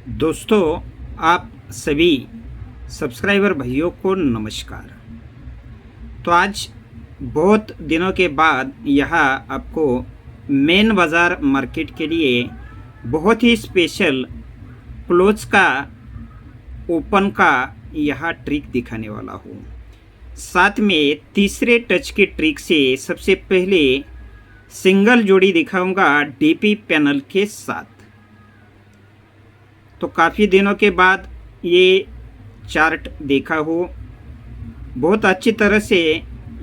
दोस्तों, आप सभी सब्सक्राइबर भाइयों को नमस्कार। तो आज बहुत दिनों के बाद यहाँ आपको मेन बाज़ार मार्केट के लिए बहुत ही स्पेशल क्लोज का ओपन का यहाँ ट्रिक दिखाने वाला हूँ। साथ में तीसरे टच के ट्रिक से सबसे पहले सिंगल जोड़ी दिखाऊंगा डीपी पैनल के साथ। तो काफ़ी दिनों के बाद ये चार्ट देखा हो, बहुत अच्छी तरह से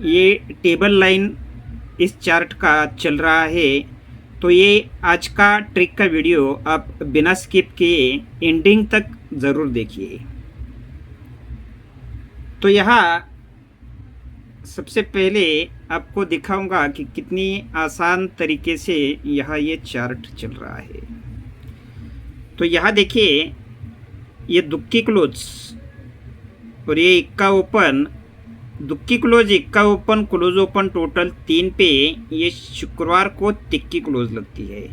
ये टेबल लाइन इस चार्ट का चल रहा है। तो ये आज का ट्रिक का वीडियो आप बिना स्किप किए एंडिंग तक ज़रूर देखिए। तो यहाँ सबसे पहले आपको दिखाऊंगा कि कितनी आसान तरीके से यहाँ ये चार्ट चल रहा है। तो यहाँ देखिए, ये दुक्की क्लोज और ये इक्का ओपन, दुक्की क्लोज, इक्का ओपन, क्लोज ओपन टोटल 3 पे ये शुक्रवार को तिक्की क्लोज लगती है।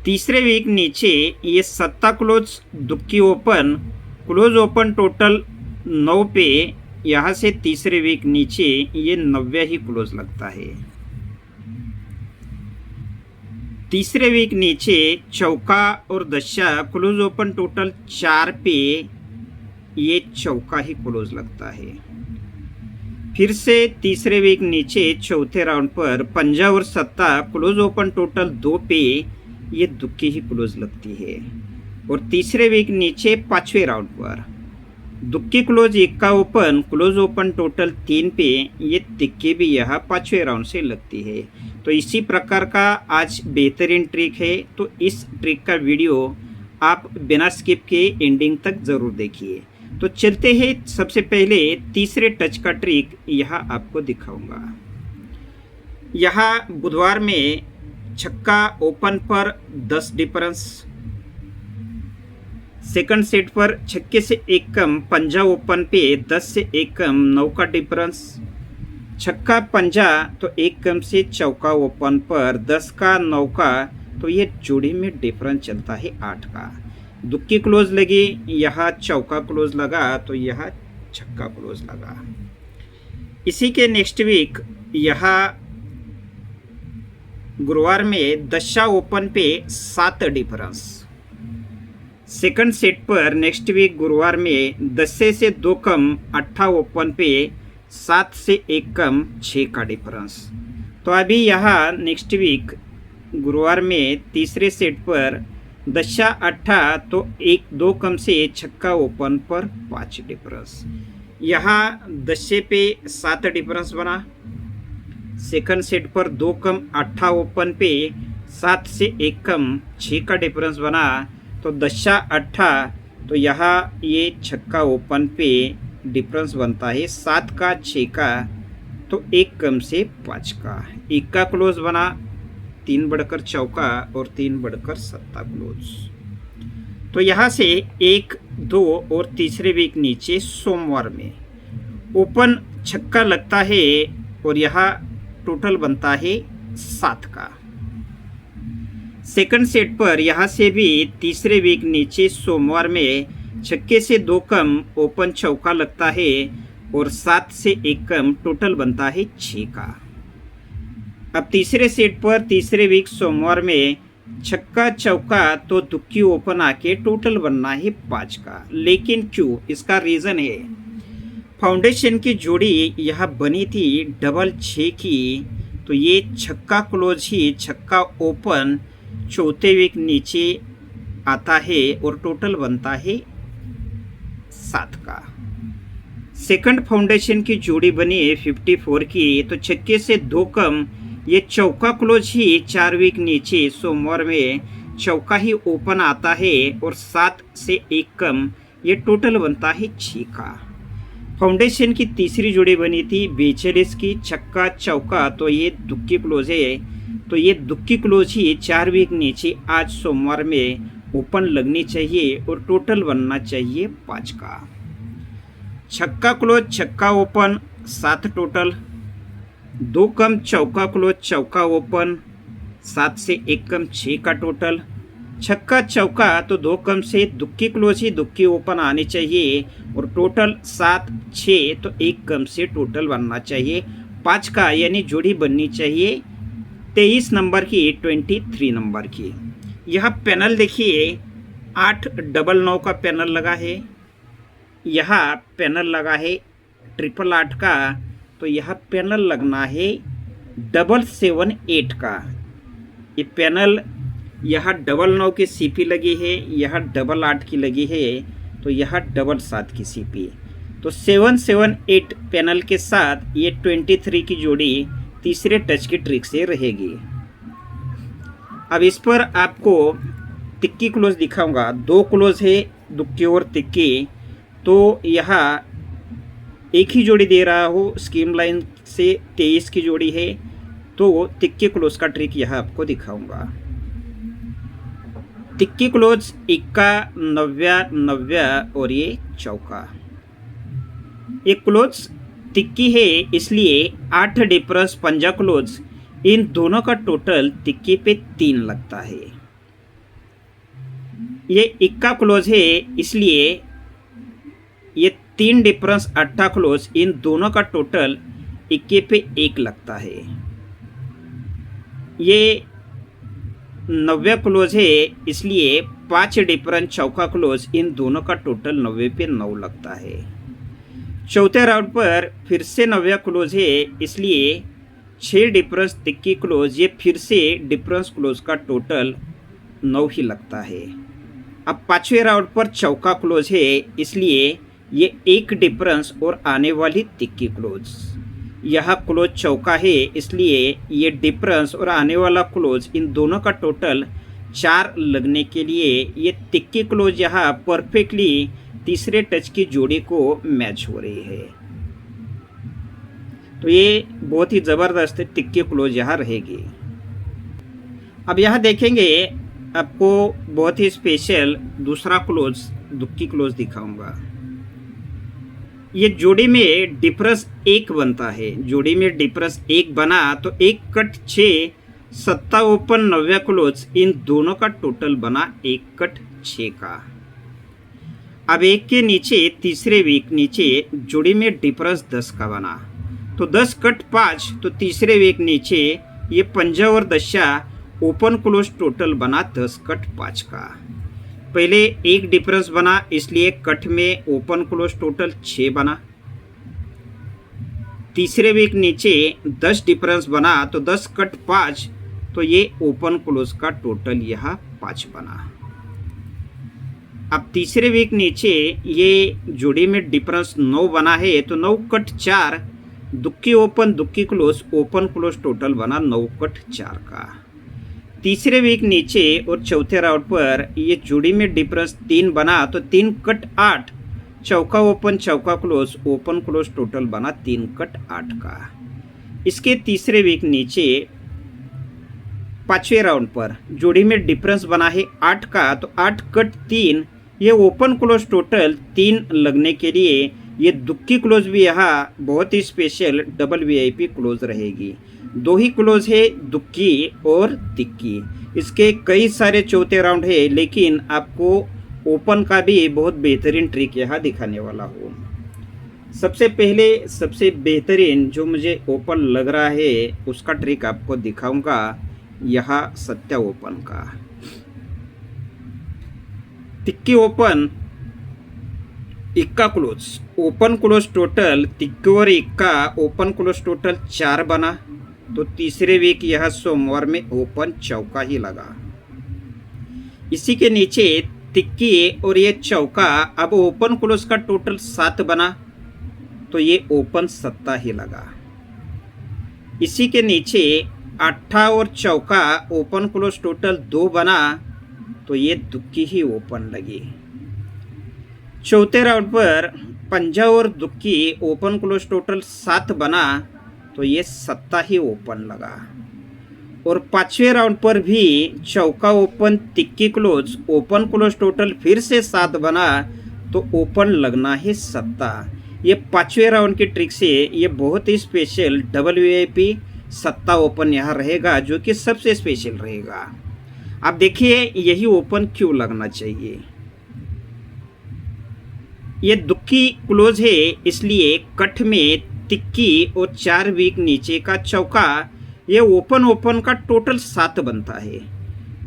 तीसरे वीक नीचे ये सत्ता क्लोज, दुक्की ओपन, क्लोज ओपन टोटल 9 पे, यहाँ से तीसरे वीक नीचे ये 90 ही क्लोज लगता है। तीसरे वीक नीचे चौका और दशा, क्लोज ओपन टोटल 4 पे ये चौका ही क्लोज लगता है। फिर से तीसरे वीक नीचे चौथे राउंड पर पंजा और सत्ता, क्लोज ओपन टोटल 2 पे ये दुक्की ही क्लोज लगती है। और तीसरे वीक नीचे पांचवें राउंड पर दुक्की क्लोज, इक्का ओपन, क्लोज ओपन टोटल 3 पे ये तिक्की भी यहाँ पांचवें राउंड से लगती है। तो इसी प्रकार का आज बेहतरीन ट्रिक है। तो इस ट्रिक का वीडियो आप बिना स्किप के एंडिंग तक ज़रूर देखिए। तो चलते हैं, सबसे पहले तीसरे टच का ट्रिक यहाँ आपको दिखाऊंगा। यहाँ बुधवार में छक्का ओपन पर 10 डिफरेंस, सेकंड सेट पर छक्के से 1 कम, पंजा ओपन पे 10 से 1 कम, 9 का डिफरेंस, छक्का पंजा तो 1 कम से चौका ओपन पर 10 का 9 का, तो ये जोड़ी में डिफरेंस चलता है 8 का। दुक्की क्लोज लगी, यहाँ चौका क्लोज लगा तो यहाँ छक्का क्लोज लगा। इसी के नेक्स्ट वीक यहाँ गुरुवार में दशा ओपन पे 7 डिफरेंस, सेकंड सेट पर नेक्स्ट वीक गुरुवार में 10 से 2 कम, 8 ओपन पे 7 से 1 कम, 6 का डिफरेंस। तो अभी यहाँ नेक्स्ट वीक गुरुवार में तीसरे सेट पर दशा 8 तो 1-2 कम से छक्का ओपन पर 5 डिफरेंस, यहाँ दशे पे 7 डिफरेंस बना। सेकंड सेट पर 2 कम, 8 ओपन पे 7 से 1 कम, 6 का डिफरेंस बना। तो दशा 8 तो यहाँ ये छक्का ओपन पे डिफरेंस बनता है 7 का, 6 का, तो 1 कम से 5 का। इक्का क्लोज बना, 3 बढ़कर चौका और 3 बढ़कर सत्ता क्लोज। तो यहाँ से 1, 2 और तीसरे वीक नीचे सोमवार में ओपन छक्का लगता है और यहाँ टोटल बनता है 7 का। सेकंड सेट पर यहाँ से भी तीसरे वीक नीचे सोमवार में छक्के से 2 कम, ओपन चौका लगता है और 7 से 1 कम, टोटल बनता है 6 का। अब तीसरे सेट पर तीसरे वीक सोमवार में छक्का चौका तो दुक्की ओपन आके टोटल बनना है 5 का। लेकिन क्यों? इसका रीज़न है, फाउंडेशन की जोड़ी यह बनी थी डबल 6 की, तो ये छक्का क्लोज ही छक्का ओपन चौथे वीक नीचे आता है और टोटल बनता है 7 का। सेकंड फाउंडेशन की जोड़ी बनी है 54 की, तो छक्के से 2 कम, ये चौका क्लोज ही 4 वीक नीचे सोमवार में चौका ही ओपन आता है और 7 से 1 कम, ये टोटल बनता है 6 का। फाउंडेशन की तीसरी जोड़ी बनी थी 42 की, छक्का चौका, तो ये दुक्की क्लोज है। तो ये दुक्की क्लोज ही 4 वीक नीचे आज सोमवार में ओपन लगनी चाहिए और टोटल बनना चाहिए 5 का। छक्का क्लोज, छक्का ओपन 7 टोटल, 2 कम चौका क्लोज, चौका ओपन 7 से 1 कम 6 का टोटल, छक्का चौका तो 2 कम से दुक्की क्लोज ही दुक्की ओपन आनी चाहिए और टोटल 7 6 तो 1 कम से टोटल बनना चाहिए। 5 का यानी जोड़ी बननी चाहिए 23 नंबर की 23 नंबर की। यह पैनल देखिए 8 डबल 9 का पैनल लगा है, यहाँ पैनल लगा है 888 का, तो यह पैनल लगना है 778 का। ये पैनल यहाँ 99 की सीपी लगी है, यहाँ 88 की लगी है, तो यहाँ 77 की सीपी। तो 778 पैनल के साथ ये 23 की जोड़ी तीसरे टच की ट्रिक से रहेगी। अब इस पर आपको तिक्की क्लोज दिखाऊंगा। 2 क्लोज है दुक्की और तिक्की, तो यहाँ एक ही जोड़ी दे रहा हूँ स्कीम लाइन से 23 की जोड़ी है, तो तिक्की क्लोज का ट्रिक यहाँ आपको दिखाऊंगा। तिक्की क्लोज 91 90 90 और ये चौका। ये क्लोज तिक्की है इसलिए 8 डिफरेंस पंजा क्लोज, इन दोनों का टोटल तिक्की पे 3 लगता है। ये इक्का क्लोज है इसलिए ये 3 डिफरेंस 8 क्लोज, इन दोनों का टोटल इक्के पे 1 लगता है। ये 90 क्लोज है इसलिए 5 डिफरेंस चौका क्लोज, इन दोनों का टोटल 90 पे 9 लगता है। चौथे राउंड पर फिर से 90 क्लोज है इसलिए 6 डिफरेंस तिक्की क्लोज, ये फिर से डिफरेंस क्लोज का टोटल 9 ही लगता है। अब 5वें राउंड पर चौका क्लोज है इसलिए ये 1 डिफरेंस और आने वाली तिक्की क्लोज। यह क्लोज चौका है इसलिए ये डिफरेंस और आने वाला क्लोज, इन दोनों का टोटल 4 लगने के लिए ये तिक्की क्लोज यहाँ परफेक्टली तीसरे टच की जोड़ी को मैच हो रही है। तो ये बहुत ही ज़बरदस्त तिक्की क्लोज यहाँ रहेगी। अब यहाँ देखेंगे आपको बहुत ही स्पेशल दूसरा क्लोज दुक्की क्लोज दिखाऊंगा। ये जोड़ी में डिफरेंस 1 बनता है, जोड़ी में डिफरेंस 1 बना तो 1 कट 6 7 ओपन 90 क्लोज, इन दोनों का टोटल बना 1 कट 6 का। अब 1 के नीचे तीसरे वीक नीचे जोड़ी में डिफरेंस 10 का बना, तो 10 कट 5 तो तीसरे वीक नीचे ये पंजा और दशा ओपन क्लोज टोटल बना 10 कट 5 का। पहले 1 डिफरेंस बना इसलिए कट में ओपन क्लोज टोटल 6 बना। तीसरे वीक नीचे 10 डिफरेंस बना तो 10 कट 5 तो ये ओपन क्लोज का टोटल यहाँ 5 बना। अब तीसरे वीक नीचे ये जोड़ी में डिफरेंस 9 बना है तो 9 कट 4 दुक्की ओपन दुक्की क्लोज, ओपन क्लोज टोटल बना 9 कट 4 का। तीसरे वीक नीचे और चौथे राउंड पर ये जोड़ी में डिफरेंस 3 बना तो 3 कट 8 चौका ओपन चौका क्लोज, ओपन क्लोज टोटल बना 3 कट 8 का। इसके तीसरे वीक नीचे 5वें राउंड पर जोड़ी में डिफरेंस बना है 8 का तो 8 कट 3, ये ओपन क्लोज टोटल 3 लगने के लिए ये दुक्की क्लोज भी यहाँ बहुत ही स्पेशल डबल वीआईपी क्लोज रहेगी। 2 ही क्लोज है दुक्की और तिक्की। इसके कई सारे चौथे राउंड है लेकिन आपको ओपन का भी बहुत बेहतरीन ट्रिक यहाँ दिखाने वाला हूँ। सबसे पहले सबसे बेहतरीन जो मुझे ओपन लग रहा है उसका ट्रिक आपको दिखाऊंगा, यहाँ सत्या ओपन का। तिक्की ओपन इक्का close, open close total tikki और इक्का ओपन क्लोज टोटल 4 बना तो तीसरे वीक यह सोमवार में ओपन चौका ही लगा। इसी के नीचे तिक्की और ये चौका अब ओपन क्लोज का टोटल 7 बना तो ये ओपन सत्ता ही लगा। इसी के नीचे 8 और चौका ओपन क्लोज टोटल 2 बना तो ये दुक्की ही ओपन लगी। चौथे राउंड पर पंजा और दुक्की ओपन क्लोज टोटल 7 बना तो ये सत्ता ही ओपन लगा। और 5वें राउंड पर भी चौका ओपन तिक्की क्लोज ओपन क्लोज टोटल फिर से 7 बना तो ओपन लगना है सत्ता। ये 5वें राउंड की ट्रिक से ये बहुत ही स्पेशल डबल वीआईपी सत्ता ओपन यहाँ रहेगा जो कि सबसे स्पेशल रहेगा। आप देखिए यही ओपन क्यों लगना चाहिए। ये दुक्की क्लोज है, इसलिए कट में तिक्की और 4 वीक नीचे का चौका, ये ओपन ओपन का टोटल 7 बनता है।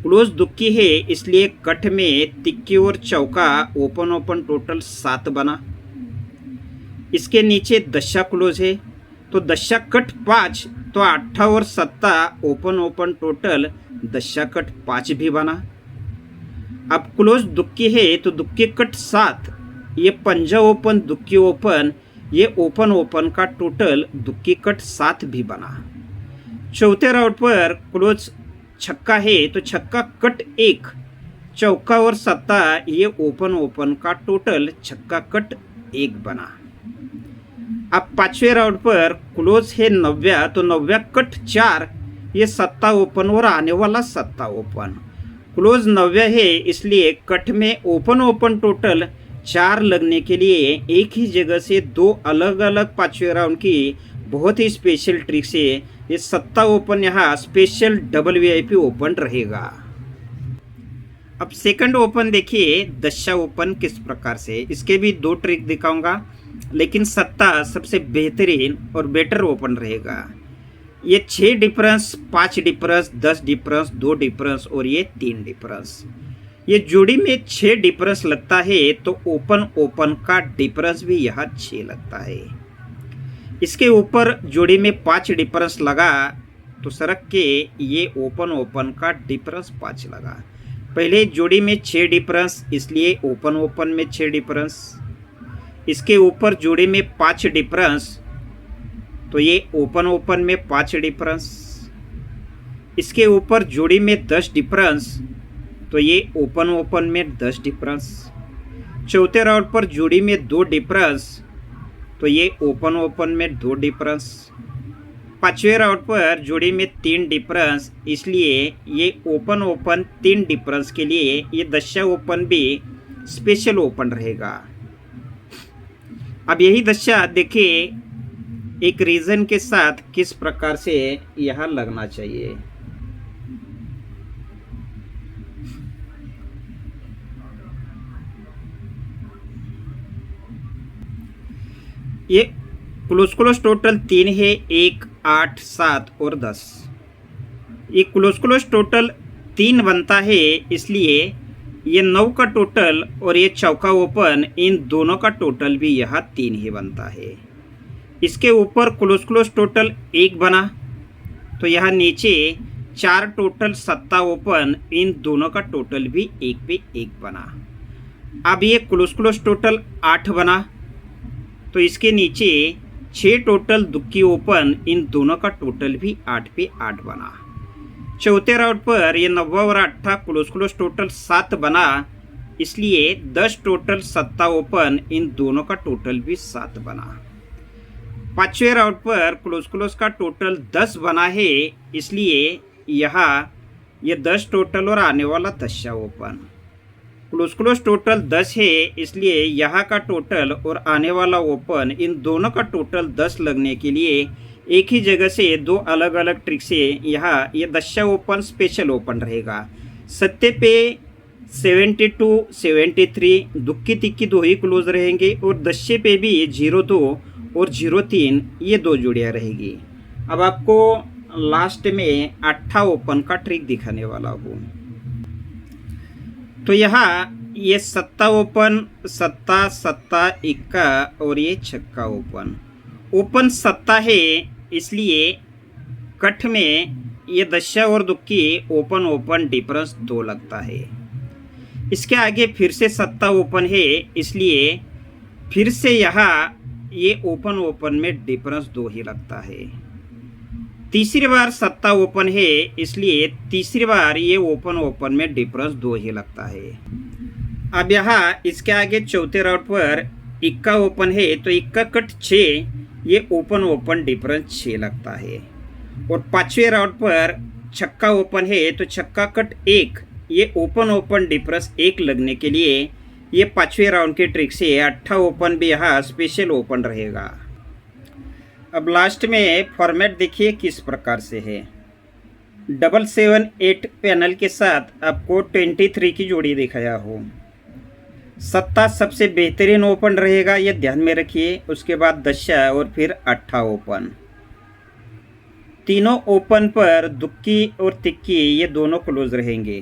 क्लोज दुक्की है, इसलिए कट में तिक्की और चौका ओपन ओपन टोटल 7 बना। इसके नीचे दशा क्लोज है, तो दशा कट 5, तो 8 और 7 ओपन ओपन टोटल दशा कट 5 भी बना। अब क्लोज दुक्की है, तो दुक्की कट 7, ये पंजा ओपन दुक्की ओपन, ये ओपन ओपन का टोटल दुक्की कट 7 भी बना। चौथे राउंड पर क्लोज छक्का है, तो छक्का कट 1, चौका और 7, ये ओपन ओपन का टोटल छक्का कट 1 बना। अब पांचवें राउंड पर क्लोज है 90, तो 90 कट 4, ये 7 ओपन और आने वाला 7 ओपन। क्लोज 90 है, इसलिए कट में ओपन ओपन टोटल 4 लगने के लिए एक ही जगह से 2 अलग अलग पांचवें राउंड की बहुत ही स्पेशल ट्रिक से ये 7 ओपन यहाँ स्पेशल डबल वीआईपी ओपन रहेगा। अब सेकंड ओपन देखिए दशा ओपन किस प्रकार से, इसके भी 2 ट्रिक दिखाऊंगा, लेकिन 7 सबसे बेहतरीन और बेटर ओपन रहेगा। ये 6 डिफरेंस, 5 डिफरेंस, 10 डिफरेंस, 2 डिफरेंस और ये 3 डिफरेंस। ये जोड़ी में 6 डिफरेंस लगता है, तो ओपन ओपन का डिफरेंस भी यहाँ 6 लगता है। इसके ऊपर जोड़ी में 5 डिफरेंस लगा, तो सरक के ये ओपन ओपन का डिफरेंस 5 लगा। पहले जोड़ी में 6 डिफरेंस, इसलिए ओपन ओपन में 6 डिफरेंस। इसके ऊपर जोड़ी में 5 डिफरेंस, तो ये ओपन ओपन में 5 डिफरेंस। इसके ऊपर जोड़ी में 10 डिफरेंस, तो ये ओपन ओपन में 10 डिफरेंस। चौथे राउंड पर जोड़ी में 2 डिफरेंस, तो ये ओपन ओपन में 2 डिफरेंस। पांचवें राउंड पर जोड़ी में 3 डिफरेंस, इसलिए ये ओपन ओपन 3 डिफरेंस के लिए ये दशा ओपन भी स्पेशल ओपन रहेगा। अब यही दशा देखिए एक रीजन के साथ किस प्रकार से यहाँ लगना चाहिए। ये क्लोज टोटल 3 है, 1, 8, 7 और 10। ये क्लोज टोटल 3 बनता है, इसलिए ये 9 का टोटल और ये चौका ओपन, इन दोनों का टोटल भी यहाँ 3 ही बनता है। इसके ऊपर क्लोज टोटल 1 बना, तो यहाँ नीचे 4 टोटल 7 ओपन, इन दोनों का टोटल भी 1 पे 1 बना। अब ये क्लोज टोटल 8 बना, तो इसके नीचे 6 टोटल दुक्की ओपन, इन दोनों का टोटल भी 8 पे 8 बना। चौथे राउंड पर ये 90 और 8 क्लोज टोटल 7 बना, इसलिए 10 टोटल 7 ओपन, इन दोनों का टोटल भी 7 बना। पांचवें राउंड पर क्लोज का टोटल 10 बना है, इसलिए यहाँ ये 10 टोटल और आने वाला दशा ओपन। क्लोज टोटल 10 है, इसलिए यहाँ का टोटल और आने वाला ओपन, इन दोनों का टोटल 10 लगने के लिए एक ही जगह से 2 अलग अलग ट्रिक से यहाँ ये दशा ओपन स्पेशल ओपन रहेगा। 7 पे 72, 73 दुक्की तिक्की 2 ही क्लोज रहेंगे, और दशे पे भी 02 और 03 ये 2 जोड़ियाँ रहेगी। अब आपको लास्ट में 8 ओपन का ट्रिक दिखाने वाला हूँ। तो यहाँ ये 7 ओपन, 7, 7, 1 और ये छक्का ओपन। ओपन 7 है, इसलिए कट में ये दशा और दुक्की ओपन ओपन डिफरेंस 2 लगता है। इसके आगे फिर से 7 ओपन है, इसलिए फिर से यहाँ ये ओपन ओपन में डिफरेंस 2 ही लगता है। तीसरी बार 7 ओपन है, इसलिए तीसरी बार ये ओपन ओपन में डिफरेंस 2 ही लगता है। अब यहाँ इसके आगे चौथे राउंड पर 1 ओपन है, तो 1 कट 6 ये ओपन ओपन डिफरेंस 6 लगता है। और पांचवें राउंड पर छक्का ओपन है, तो छक्का कट 1 ये ओपन ओपन डिफरेंस 1 लगने के लिए ये पांचवें राउंड के ट्रिक से 8 ओपन भी यहाँ स्पेशल ओपन रहेगा। अब लास्ट में फॉर्मेट देखिए किस प्रकार से है। 778 पैनल के साथ आपको 23 की जोड़ी दिखाया हो। सत्ता सबसे बेहतरीन ओपन रहेगा, ये ध्यान में रखिए। उसके बाद दशा और फिर अट्ठा ओपन। तीनों ओपन पर दुक्की और तिक्की ये दोनों क्लोज रहेंगे।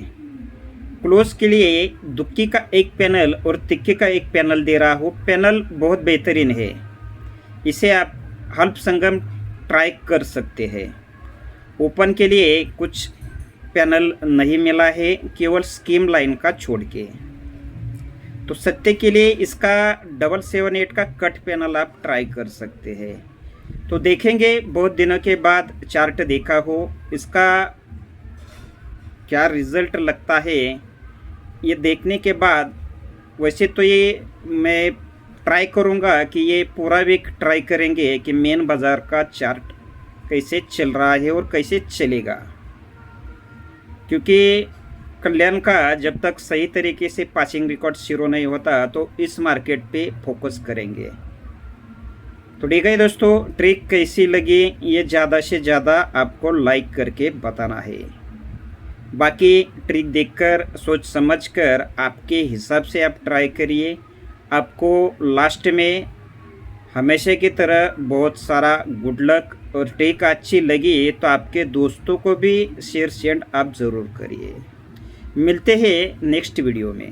क्लोज के लिए दुक्की का एक पैनल और तिक्की का एक पैनल दे रहा हूँ। पैनल बहुत बेहतरीन है, इसे आप हल्प संगम ट्राई कर सकते हैं। ओपन के लिए कुछ पैनल नहीं मिला है, केवल स्कीम लाइन का छोड़ के। तो सत्ते के लिए इसका 778 का कट पैनल आप ट्राई कर सकते हैं। तो देखेंगे बहुत दिनों के बाद चार्ट देखा हो, इसका क्या रिजल्ट लगता है ये देखने के बाद। वैसे तो ये मैं ट्राई करूँगा कि ये पूरा वीक ट्राई करेंगे कि मेन बाज़ार का चार्ट कैसे चल रहा है और कैसे चलेगा, क्योंकि कल्याण का जब तक सही तरीके से पासिंग रिकॉर्ड शुरू नहीं होता तो इस मार्केट पे फोकस करेंगे। तो ठीक है दोस्तों, ट्रिक कैसी लगी ये ज़्यादा से ज़्यादा आपको लाइक करके बताना है। बाकी ट्रिक देखकर सोच समझकर आपके हिसाब से आप ट्राई करिए। आपको लास्ट में हमेशा की तरह बहुत सारा गुड लक। और ट्रिक अच्छी लगी तो आपके दोस्तों को भी शेयर सेंड आप ज़रूर करिए। मिलते हैं नेक्स्ट वीडियो में।